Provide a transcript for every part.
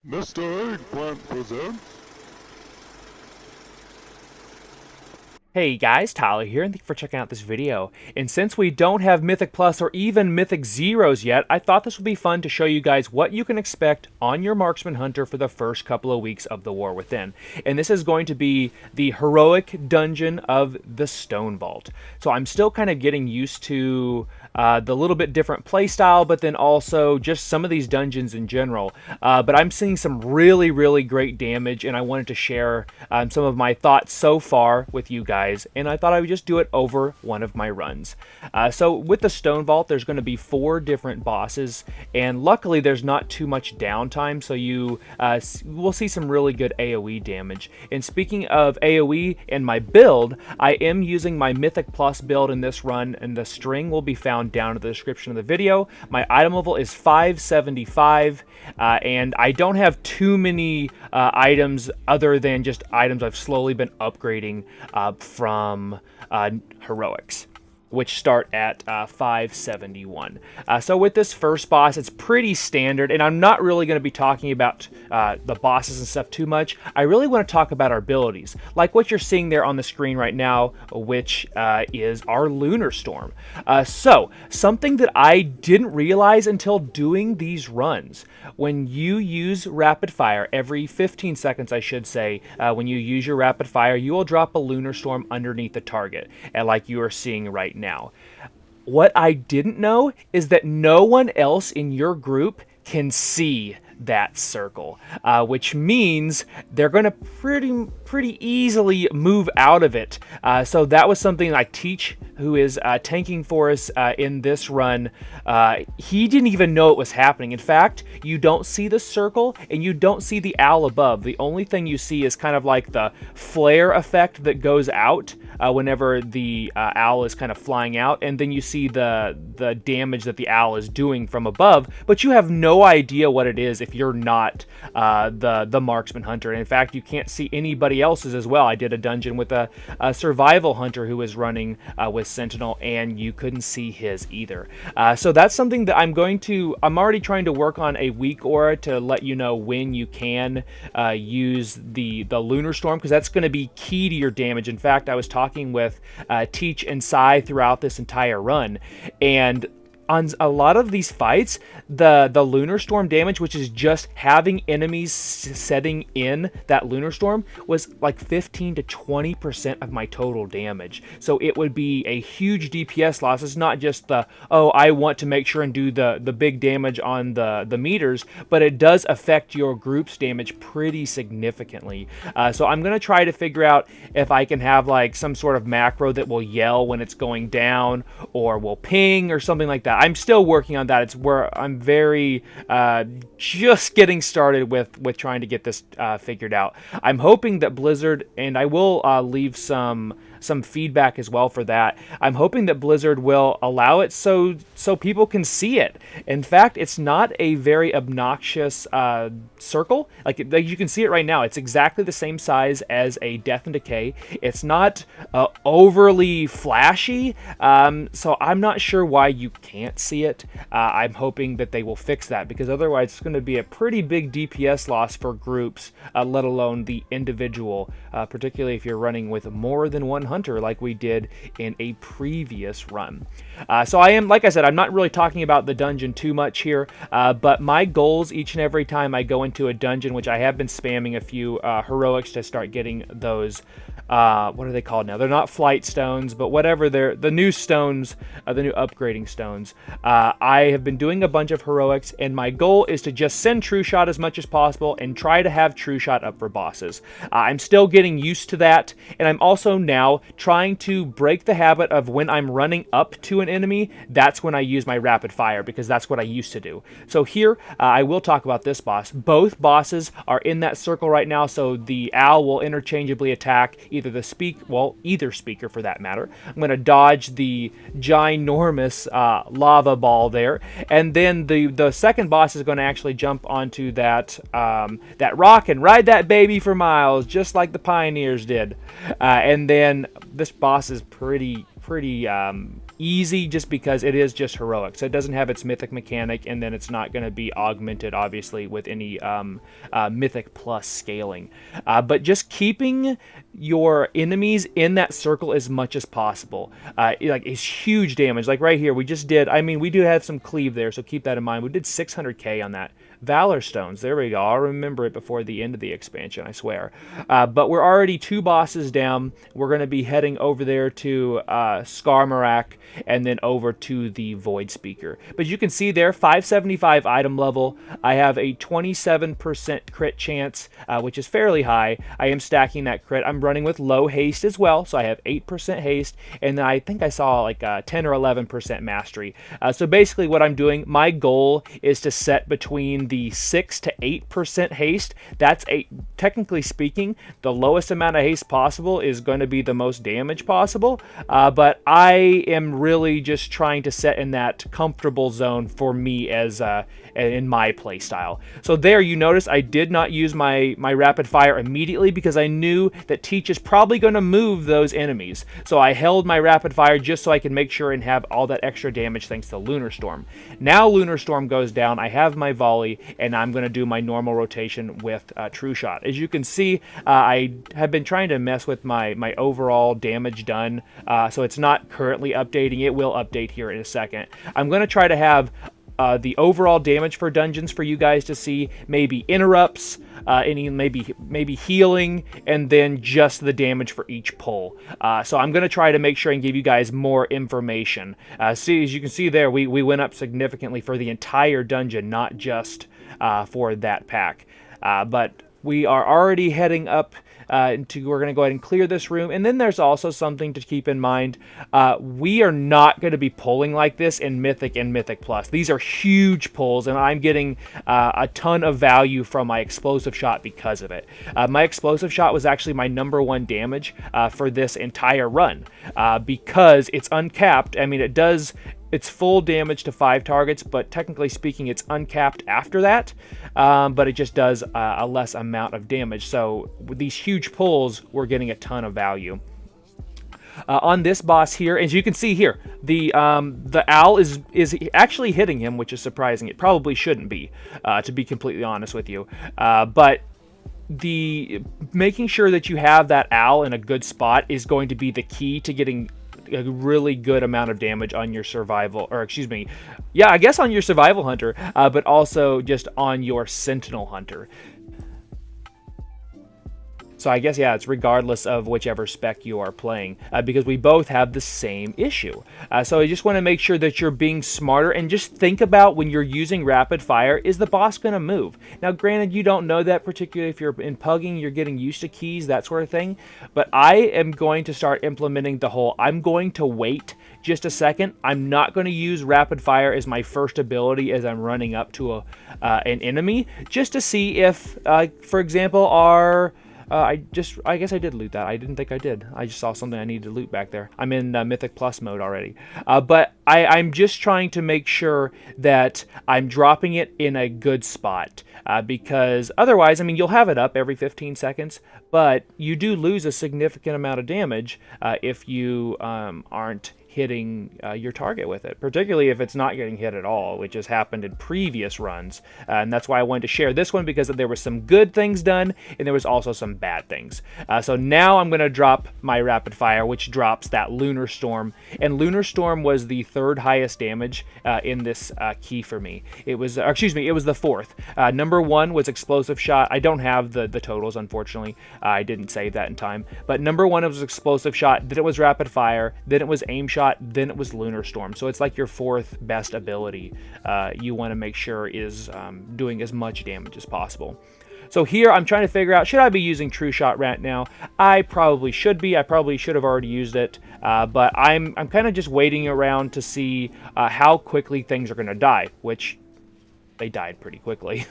Mr. Eggplant presents. Hey guys, Tyler here, and thank you for checking out this video. And since we don't have Mythic Plus or even Mythic Zeros yet, I thought this would be fun to show you guys what you can expect on your Marksman Hunter for the first couple of weeks of the War Within. And this is going to be the heroic dungeon of the Stonevault. So I'm still kind of getting used to the little bit different playstyle, but then also just some of these dungeons in general. But I'm seeing some really great damage, and I wanted to share some of my thoughts so far with you guys. And I thought I would just do it over one of my runs. So with the Stonevault, there's going to be 4 different bosses, and luckily there's not too much downtime, so you will see some really good AoE damage. And speaking of AoE and my build, I am using my Mythic Plus build in this run, and the string will be found down in the description of the video. My item level is 575, and I don't have too many items other than just items I've slowly been upgrading from heroics, which start at 571. So with this first boss, it's pretty standard, and I'm not really going to be talking about the bosses and stuff too much. I really want to talk about our abilities, like what you're seeing there on the screen right now, which is our Lunar Storm. So something that I didn't realize until doing these runs: when you use rapid fire, every 15 seconds I should say, when you use your rapid fire, you will drop a Lunar Storm underneath the target, and like you are seeing right now. What I didn't know is that no one else in your group can see that circle, which means they're going to pretty easily move out of it. So that was something I teach, who is tanking for us in this run. He didn't even know it was happening. In fact, you don't see the circle and you don't see the owl above. The only thing you see is kind of like the flare effect that goes out whenever the owl is kind of flying out, and then you see the damage that the owl is doing from above, but you have no idea what it is if you're not the marksman hunter. And in fact, you can't see anybody else's as well. I did a dungeon with a survival hunter who was running with Sentinel, and you couldn't see his either. So that's something that I'm already trying to work on a weak aura to let you know when you can use the Lunar Storm, because that's going to be key to your damage. In fact, I was talking with Teach and Sai throughout this entire run, and on a lot of these fights, the Lunar Storm damage, which is just having enemies setting in that Lunar Storm, was like 15 to 20% of my total damage. So it would be a huge DPS loss. It's not just I want to make sure and do the big damage on the meters, but it does affect your group's damage pretty significantly. So I'm going to try to figure out if I can have like some sort of macro that will yell when it's going down, or will ping or something like that. I'm still working on that. It's where I'm very just getting started with trying to get this figured out. I'm hoping that Blizzard, and I will leave some feedback as well for that. I'm hoping that Blizzard will allow it so people can see it. In fact, it's not a very obnoxious circle. Like you can see it right now. It's exactly the same size as a Death and Decay. It's not overly flashy, so I'm not sure why you can't see it. I'm hoping that they will fix that, because otherwise it's going to be a pretty big DPS loss for groups, let alone the individual, particularly if you're running with more than one hunter like we did in a previous run. So I am, like I said, I'm not really talking about the dungeon too much here, but my goals each and every time I go into a dungeon, which I have been spamming a few heroics to start getting those, what are they called now? They're not flight stones, but whatever, they're the new stones, the new upgrading stones. I have been doing a bunch of heroics, and my goal is to just send True Shot as much as possible and try to have True Shot up for bosses. I'm still getting used to that, and I'm also now trying to break the habit of when I'm running up to an enemy, that's when I use my rapid fire, because that's what I used to do. So here, I will talk about this boss. Both bosses are in that circle right now, so the owl will interchangeably attack either either speaker for that matter. I'm going to dodge the ginormous lava ball there, and then the second boss is going to actually jump onto that rock and ride that baby for miles, just like the pioneers did. And then this boss is pretty easy just because it is just heroic. So it doesn't have its mythic mechanic, and then it's not going to be augmented, obviously, with any mythic plus scaling. But just keeping your enemies in that circle as much as possible, like, is huge damage. Like right here, we just did, I mean, we do have some cleave there, so keep that in mind. We did 600k on that. Valor Stones, there we go. I'll remember it before the end of the expansion, I swear. But we're already 2 bosses down. We're going to be heading over there to Skarmarak, and then over to the Void Speaker. But you can see there, 575 item level. I have a 27% crit chance, which is fairly high. I am stacking that crit. I'm running with low haste as well, so I have 8% haste, and then I think I saw like 10 or 11% mastery. So basically what I'm doing, my goal is to set between the 6 to 8% haste. That's technically speaking, the lowest amount of haste possible is going to be the most damage possible, but I am really just trying to set in that comfortable zone for me as in my playstyle. So there, you notice I did not use my rapid fire immediately because I knew that Teach is probably going to move those enemies. So I held my rapid fire just so I can make sure and have all that extra damage thanks to Lunar Storm. Now Lunar Storm goes down, I have my volley, and I'm going to do my normal rotation with True Shot. As you can see, I have been trying to mess with my overall damage done, so it's not currently updating. It will update here in a second. I'm going to try to have the overall damage for dungeons for you guys to see, maybe interrupts, any maybe healing, and then just the damage for each pull. So I'm going to try to make sure and give you guys more information. See, as you can see there, we went up significantly for the entire dungeon, not just for that pack. But we are already heading up we're going to go ahead and clear this room. And then there's also something to keep in mind. We are not going to be pulling like this in Mythic and Mythic Plus. These are huge pulls, and I'm getting a ton of value from my Explosive Shot because of it. My Explosive Shot was actually my #1 damage for this entire run because it's uncapped. I mean, it's full damage to 5 targets, but technically speaking, it's uncapped after that. But it just does a less amount of damage. So with these huge pulls, we're getting a ton of value. On this boss here, as you can see here, the owl is actually hitting him, which is surprising. It probably shouldn't be, to be completely honest with you. But making sure that you have that owl in a good spot is going to be the key to getting a really good amount of damage on your survival, or excuse me, yeah, I guess on your survival hunter, but also just on your sentinel hunter. So I guess, yeah, it's regardless of whichever spec you are playing, because we both have the same issue. So I just want to make sure that you're being smarter, and just think about when you're using rapid fire, is the boss going to move? Now, granted, you don't know that, particularly if you're in pugging, you're getting used to keys, that sort of thing. But I am going to start implementing the whole, I'm going to wait just a second. I'm not going to use rapid fire as my first ability as I'm running up to an enemy, just to see if, for example, I guess I did loot that. I didn't think I did. I just saw something I needed to loot back there. I'm in Mythic Plus mode already. But I'm just trying to make sure that I'm dropping it in a good spot. Because otherwise, I mean, you'll have it up every 15 seconds, but you do lose a significant amount of damage if you aren't hitting your target with it, particularly if it's not getting hit at all, which has happened in previous runs. And that's why I wanted to share this one, because there were some good things done and there was also some bad things. So now I'm going to drop my rapid fire, which drops that Lunar Storm, and Lunar Storm was the 3rd highest damage in this key for me. It was, excuse me, it was the 4th. #1 was Explosive Shot. I don't have the totals, unfortunately. I didn't save that in time. But #1 it was Explosive Shot, then it was Rapid Fire, then it was Aim Shot, then it was Lunar Storm. So it's like your 4th best ability. You want to make sure is doing as much damage as possible. So here I'm trying to figure out, should I be using True Shot right now? I probably should be. I probably should have already used it. But I'm kind of just waiting around to see how quickly things are going to die, which they died pretty quickly.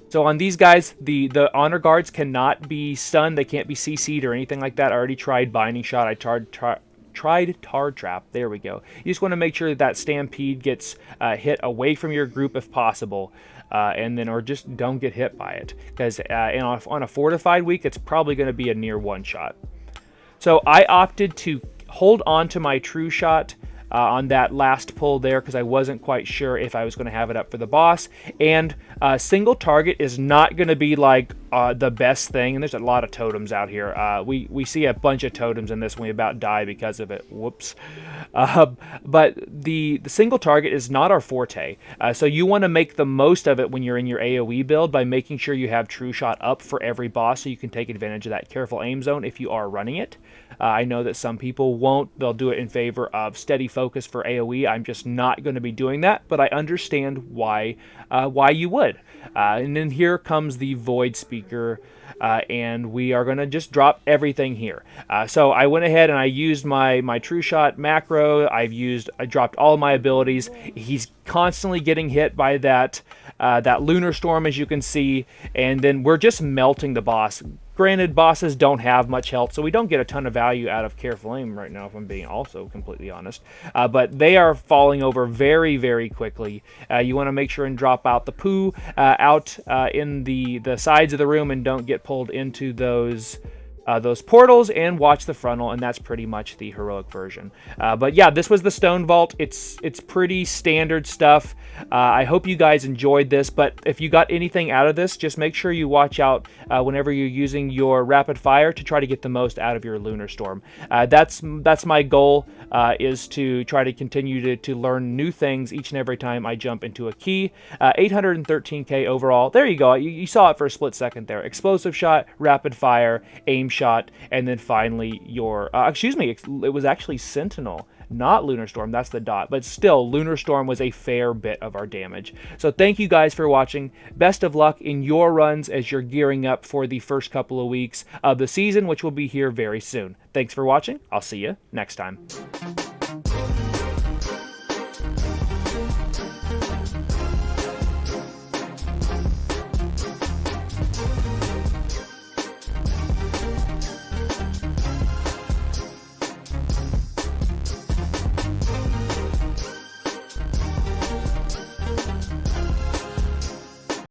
So on these guys, the honor guards cannot be stunned. They can't be CC'd or anything like that. I already tried Binding Shot. I tried Tar Trap. There we go. You just want to make sure that Stampede gets hit away from your group if possible, and then, or just don't get hit by it, because on a fortified week, it's probably going to be a near one-shot. So I opted to hold on to my true shot on that last pull there because I wasn't quite sure if I was going to have it up for the boss. And single target is not going to be like the best thing, and there's a lot of totems out here. We see a bunch of totems in this and we about die because of it. Whoops. But the single target is not our forte, so you want to make the most of it when you're in your AoE build by making sure you have true shot up for every boss so you can take advantage of that careful aim zone if you are running it. I know that some people won't. They'll do it in favor of steady focus for AoE. I'm just not going to be doing that, but I understand why you would. And then here comes the Void Speaker, and we are going to just drop everything here. So I went ahead and I used my True Shot macro. I dropped all my abilities. He's constantly getting hit by that Lunar Storm, as you can see, and then we're just melting the boss. Granted, bosses don't have much health, so we don't get a ton of value out of Careful Aim right now, if I'm being also completely honest. But they are falling over very, very quickly. You want to make sure and drop out the poo out in the sides of the room and don't get pulled into those portals, and watch the frontal, and that's pretty much the heroic version. But yeah, this was the Stonevault. It's pretty standard stuff. I hope you guys enjoyed this, but if you got anything out of this, just make sure you watch out whenever you're using your rapid fire to try to get the most out of your Lunar Storm. That's my goal, is to try to continue to learn new things each and every time I jump into a key. 813k overall. There you go. You saw it for a split second there. Explosive shot, rapid fire, aim shot, and then finally your excuse me, it was actually Sentinel, not Lunar Storm. That's the dot, but still Lunar Storm was a fair bit of our damage. So thank you guys for watching. Best of luck in your runs as you're gearing up for the first couple of weeks of the season, which will be here very soon. Thanks for watching. I'll see you next time.